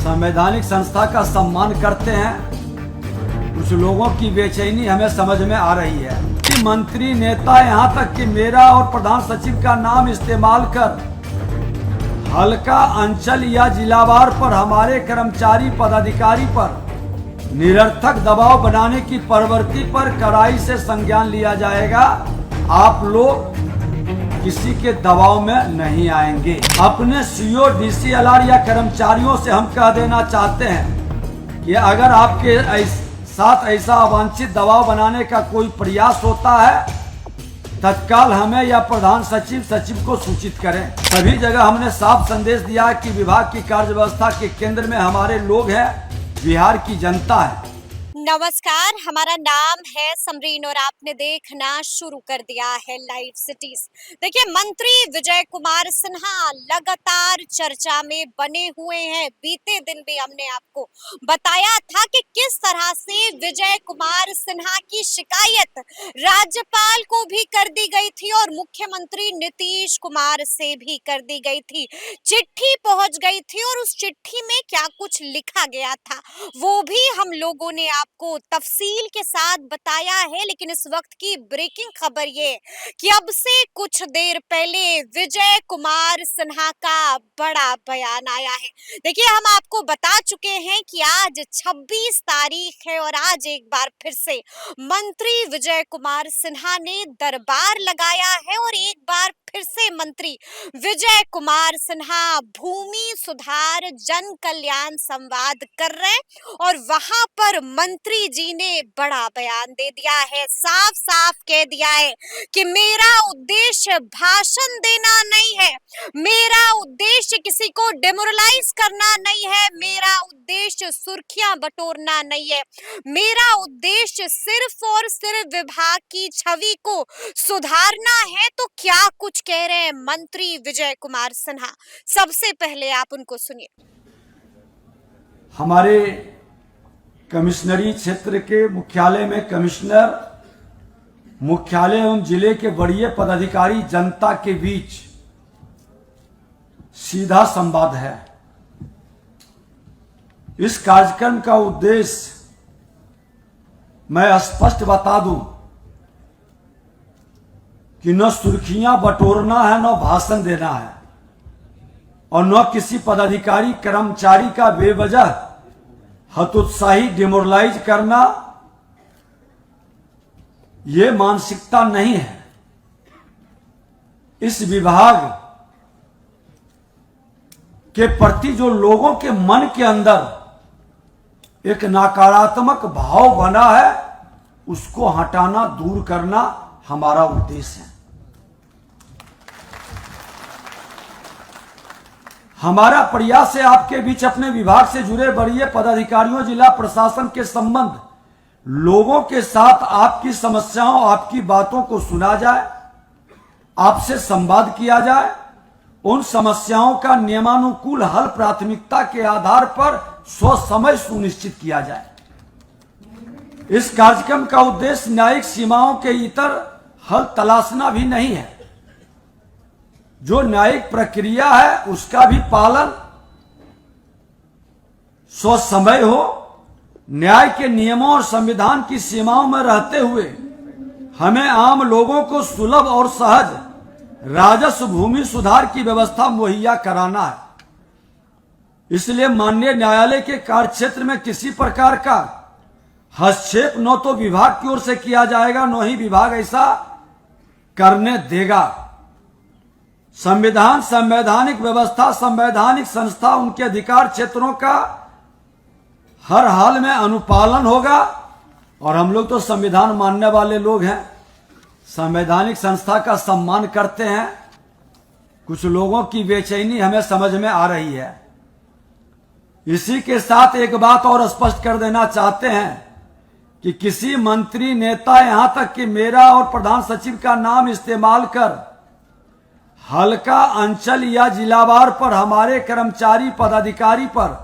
संवैधानिक संस्था का सम्मान करते हैं। कुछ लोगों की बेचैनी हमें समझ में आ रही है कि मंत्री नेता यहाँ तक कि मेरा और प्रधान सचिव का नाम इस्तेमाल कर हल्का अंचल या जिलावार पर हमारे कर्मचारी पदाधिकारी पर निरर्थक दबाव बनाने की प्रवृत्ति पर कड़ाई से संज्ञान लिया जाएगा। आप लोग किसी के दबाव में नहीं आएंगे। अपने सीओ, डीसीएलआर या कर्मचारियों से हम कह देना चाहते हैं कि अगर आपके साथ ऐसा अवांछित दबाव बनाने का कोई प्रयास होता है, तत्काल हमें या प्रधान सचिव को सूचित करें। सभी जगह हमने साफ संदेश दिया है कि विभाग की कार्य व्यवस्था के केंद्र में हमारे लोग हैं, बिहार की जनता है। नमस्कार, हमारा नाम है समरीन और आपने देखना शुरू कर दिया है लाइव सिटीज। देखिए, मंत्री विजय कुमार सिन्हा लगातार चर्चा में बने हुए हैं। बीते दिन भी हमने आपको बताया था कि किस तरह से विजय कुमार सिन्हा की शिकायत राज्यपाल को भी कर दी गई थी और मुख्यमंत्री नीतीश कुमार से भी कर दी गई थी। चिट्ठी पहुंच गई थी और उस चिट्ठी में क्या कुछ लिखा गया था वो भी हम लोगों ने आपको तफसील के साथ बताया है। लेकिन इस वक्त की ब्रेकिंग खबर ये कि अब से कुछ देर पहले विजय कुमार सिन्हा का बड़ा बयान आया है। देखिए, हम आपको बता चुके हैं कि आज 26 तारीख है और आज एक बार फिर से मंत्री विजय कुमार सिन्हा ने दरबार लगाया है और एक बार फिर से मंत्री विजय कुमार सिन्हा भूमि सुधार जन कल्याण संवाद कर रहे हैं और वहां पर मंत्री जी ने बड़ा बयान दे दिया है। साफ साफ कह दिया है कि मेरा उद्देश्य भाषण देना नहीं है, मेरा उद्देश्य किसी को डिमोरलाइज करना नहीं है, मेरा उद्देश्य सुर्खियां बटोरना नहीं है, मेरा उद्देश्य सिर्फ और सिर्फ विभाग की छवि को सुधारना है। तो क्या कुछ कह रहे हैं मंत्री विजय कुमार सिन्हा, सबसे पहले आप उनको सुनिए। हमारे कमिश्नरी क्षेत्र के मुख्यालय में कमिश्नर, मुख्यालय एवं जिले के वरीय पदाधिकारी, जनता के बीच सीधा संवाद है। इस कार्यक्रम का उद्देश्य मैं स्पष्ट बता दूं कि न सुर्खियां बटोरना है, न भाषण देना है और न किसी पदाधिकारी कर्मचारी का बेवजह हतोत्साही डिमोरलाइज करना। ये मानसिकता नहीं है। इस विभाग के प्रति जो लोगों के मन के अंदर एक नकारात्मक भाव बना है, उसको हटाना, दूर करना हमारा उद्देश्य है। हमारा प्रयास है आपके बीच अपने विभाग से जुड़े वरीय पदाधिकारियों, जिला प्रशासन के संबंध लोगों के साथ आपकी समस्याओं, आपकी बातों को सुना जाए, आपसे संवाद किया जाए, उन समस्याओं का नियमानुकूल हल प्राथमिकता के आधार पर स्वसमय सुनिश्चित किया जाए। इस कार्यक्रम का उद्देश्य न्यायिक सीमाओं के इतर हल तलाशना भी नहीं है। जो न्यायिक प्रक्रिया है उसका भी पालन स्वसमय हो, न्याय के नियमों और संविधान की सीमाओं में रहते हुए हमें आम लोगों को सुलभ और सहज राजस्व भूमि सुधार की व्यवस्था मुहैया कराना है। इसलिए माननीय न्यायालय के कार्यक्षेत्र में किसी प्रकार का हस्तक्षेप न तो विभाग की ओर से किया जाएगा, न ही विभाग ऐसा करने देगा। संविधान, संवैधानिक व्यवस्था, संवैधानिक संस्था, उनके अधिकार क्षेत्रों का हर हाल में अनुपालन होगा और हम लोग तो संविधान मानने वाले लोग हैं, संवैधानिक संस्था का सम्मान करते हैं। कुछ लोगों की बेचैनी हमें समझ में आ रही है। इसी के साथ एक बात और स्पष्ट कर देना चाहते हैं कि किसी मंत्री नेता, यहां तक कि मेरा और प्रधान सचिव का नाम इस्तेमाल कर हल्का अंचल या जिलावार पर हमारे कर्मचारी पदाधिकारी पर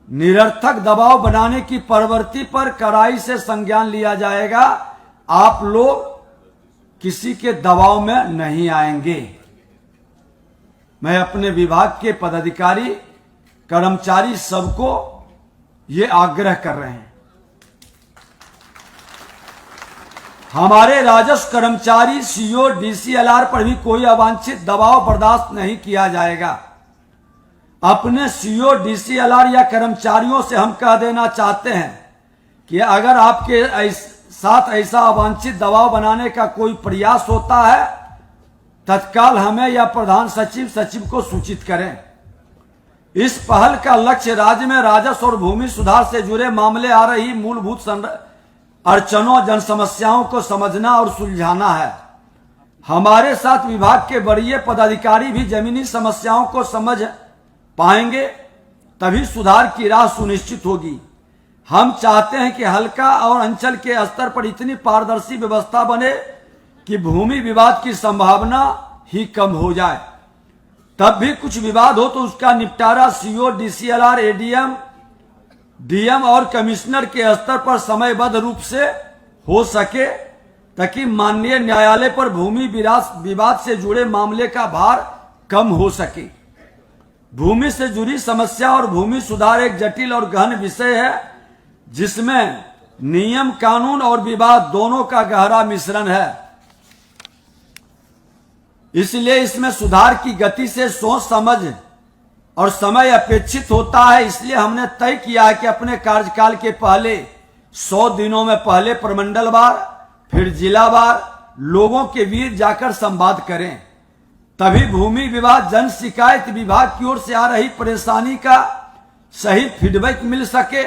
निरर्थक दबाव बनाने की प्रवृत्ति पर कड़ाई से संज्ञान लिया जाएगा। आप लोग किसी के दबाव में नहीं आएंगे। मैं अपने विभाग के पदाधिकारी कर्मचारी सबको ये आग्रह कर रहे हैं। हमारे राजस्व कर्मचारी सीओ डीसीएलआर पर भी कोई अवांछित दबाव बर्दाश्त नहीं किया जाएगा। अपने सीओ डीसीएलआर या कर्मचारियों से हम कह देना चाहते हैं कि अगर आपके साथ ऐसा अवांछित दबाव बनाने का कोई प्रयास होता है, तत्काल हमें या प्रधान सचिव को सूचित करें। इस पहल का लक्ष्य राज्य में राजस्व और भूमि सुधार से जुड़े मामले आ रही मूलभूत अड़चनों, जन समस्याओं को समझना और सुलझाना है। हमारे साथ विभाग के वरीय पदाधिकारी भी जमीनी समस्याओं को समझ पाएंगे, तभी सुधार की राह सुनिश्चित होगी। हम चाहते हैं कि हल्का और अंचल के स्तर पर इतनी पारदर्शी व्यवस्था बने कि भूमि विवाद की संभावना ही कम हो जाए। तब भी कुछ विवाद हो तो उसका निपटारा सीओ, डीसीएलआर, एडीएम, डीएम और कमिश्नर के स्तर पर समयबद्ध रूप से हो सके, ताकि माननीय न्यायालय पर भूमि विवाद से जुड़े मामले का भार कम हो सके। भूमि से जुड़ी समस्या और भूमि सुधार एक जटिल और गहन विषय है, जिसमें नियम, कानून और विवाद दोनों का गहरा मिश्रण है। इसलिए इसमें सुधार की गति से सोच समझ और समय अपेक्षित होता है। इसलिए हमने तय किया है कि अपने कार्यकाल के पहले 100 दिनों में पहले प्रमंडलवार, फिर जिलावार लोगों के बीच जाकर संवाद करें, तभी भूमि विवाद जन शिकायत विभाग की ओर से आ रही परेशानी का सही फीडबैक मिल सके।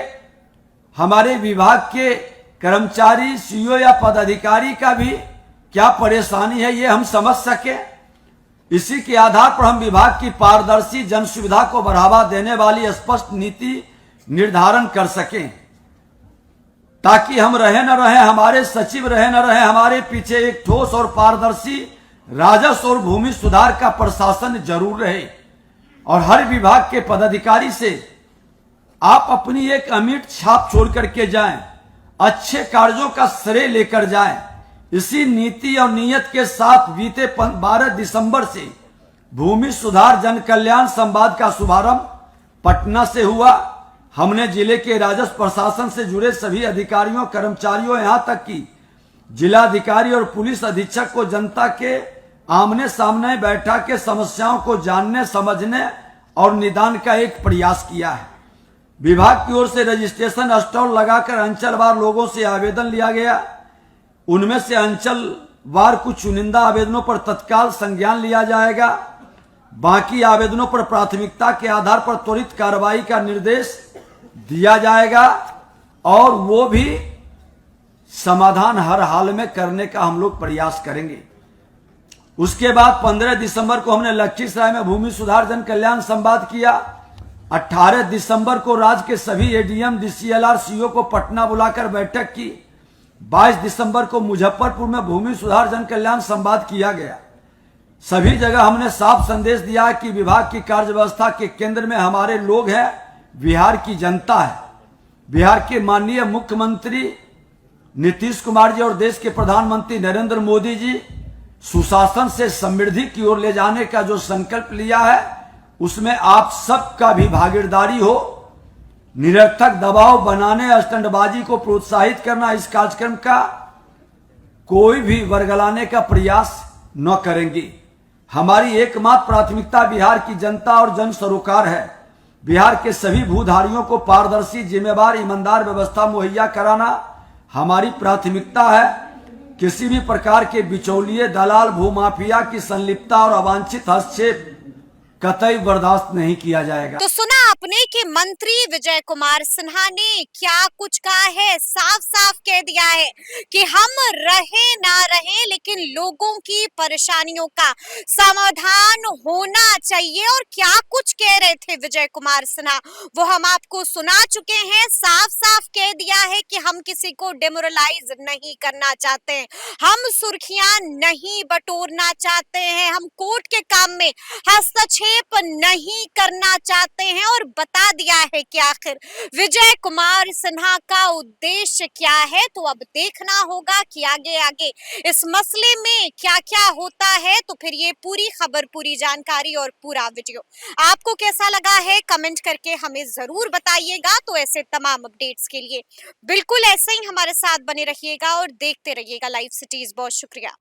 हमारे विभाग के कर्मचारी, सीओ या पदाधिकारी का भी क्या परेशानी है ये हम समझ सके। इसी के आधार पर हम विभाग की पारदर्शी, जन सुविधा को बढ़ावा देने वाली स्पष्ट नीति निर्धारण कर सकें, ताकि हम रहे न रहे, हमारे सचिव रहे न रहे, हमारे पीछे एक ठोस और पारदर्शी राजस्व और भूमि सुधार का प्रशासन जरूर रहे। और हर विभाग के पदाधिकारी से आप अपनी एक अमिट छाप छोड़ करके जाएं, अच्छे कार्यों का श्रेय लेकर जाएं। इसी नीति और नियत के साथ बीते 12 दिसंबर से भूमि सुधार जन कल्याण संवाद का शुभारंभ पटना से हुआ। हमने जिले के राजस्व प्रशासन से जुड़े सभी अधिकारियों, कर्मचारियों, यहां तक कि जिलाधिकारी और पुलिस अधीक्षक को जनता के आमने सामने बैठा के समस्याओं को जानने, समझने और निदान का एक प्रयास किया है। विभाग की ओर से रजिस्ट्रेशन स्टॉल लगाकर अंचलवार लोगों से आवेदन लिया गया। उनमें से अंचलवार कुछ चुनिंदा आवेदनों पर तत्काल संज्ञान लिया जाएगा। बाकी आवेदनों पर प्राथमिकता के आधार पर त्वरित कार्रवाई का निर्देश दिया जाएगा और वो भी समाधान हर हाल में करने का हम लोग प्रयास करेंगे। उसके बाद 15 दिसंबर को हमने लखीसराय में भूमि सुधार जन कल्याण संवाद किया। 18 दिसंबर को राज्य के सभी एडीएम, डीसीएलआर, सीओ को पटना बुलाकर बैठक की। 22 दिसंबर को मुजफ्फरपुर में भूमि सुधार जन कल्याण संवाद किया गया। सभी जगह हमने साफ संदेश दिया कि विभाग की कार्य व्यवस्था के केंद्र में हमारे लोग हैं, बिहार की जनता है। बिहार के माननीय मुख्यमंत्री नीतीश कुमार जी और देश के प्रधानमंत्री नरेंद्र मोदी जी सुशासन से समृद्धि की ओर ले जाने का जो संकल्प लिया है, उसमें आप सबका भी भागीदारी हो। निरर्थक दबाव बनाने, स्टंटबाजी को प्रोत्साहित करना, इस कार्यक्रम का कोई भी वर्गलाने का प्रयास न करेंगे। हमारी एकमात्र प्राथमिकता बिहार की जनता और जन सरोकार है। बिहार के सभी भूधारियों को पारदर्शी, जिम्मेवार, ईमानदार व्यवस्था मुहैया कराना हमारी प्राथमिकता है। किसी भी प्रकार के बिचौलिए, दलाल, भूमाफिया की संलिप्तता और अवांछित हस्तक्षेप कतई बर्दाश्त नहीं किया जाएगा। तो सुना आपने कि मंत्री विजय कुमार सिन्हा ने क्या कुछ कहा है। साफ साफ कह दिया है कि हम रहे ना रहे, लेकिन लोगों की परेशानियों का समाधान होना चाहिए। और क्या कुछ कह रहे थे विजय कुमार सिन्हा, वो हम आपको सुना चुके हैं। साफ साफ कह दिया है कि हम किसी को डेमोरलाइज नहीं करना चाहते हैं, हम सुर्खियां नहीं बटोरना चाहते हैं, हम कोर्ट के काम में हस्तक्षेप नहीं करना चाहते हैं और बता दिया है कि आखिर विजय कुमार सिन्हा का उद्देश्य क्या है। तो अब देखना होगा कि आगे आगे इस मसले में क्या क्या होता है। तो फिर ये पूरी खबर, पूरी जानकारी और पूरा वीडियो आपको कैसा लगा है कमेंट करके हमें जरूर बताइएगा। तो ऐसे तमाम अपडेट्स के लिए बिल्कुल ऐसे ही हमारे साथ बने रहिएगा और देखते रहिएगा लाइव सिटीज। बहुत शुक्रिया।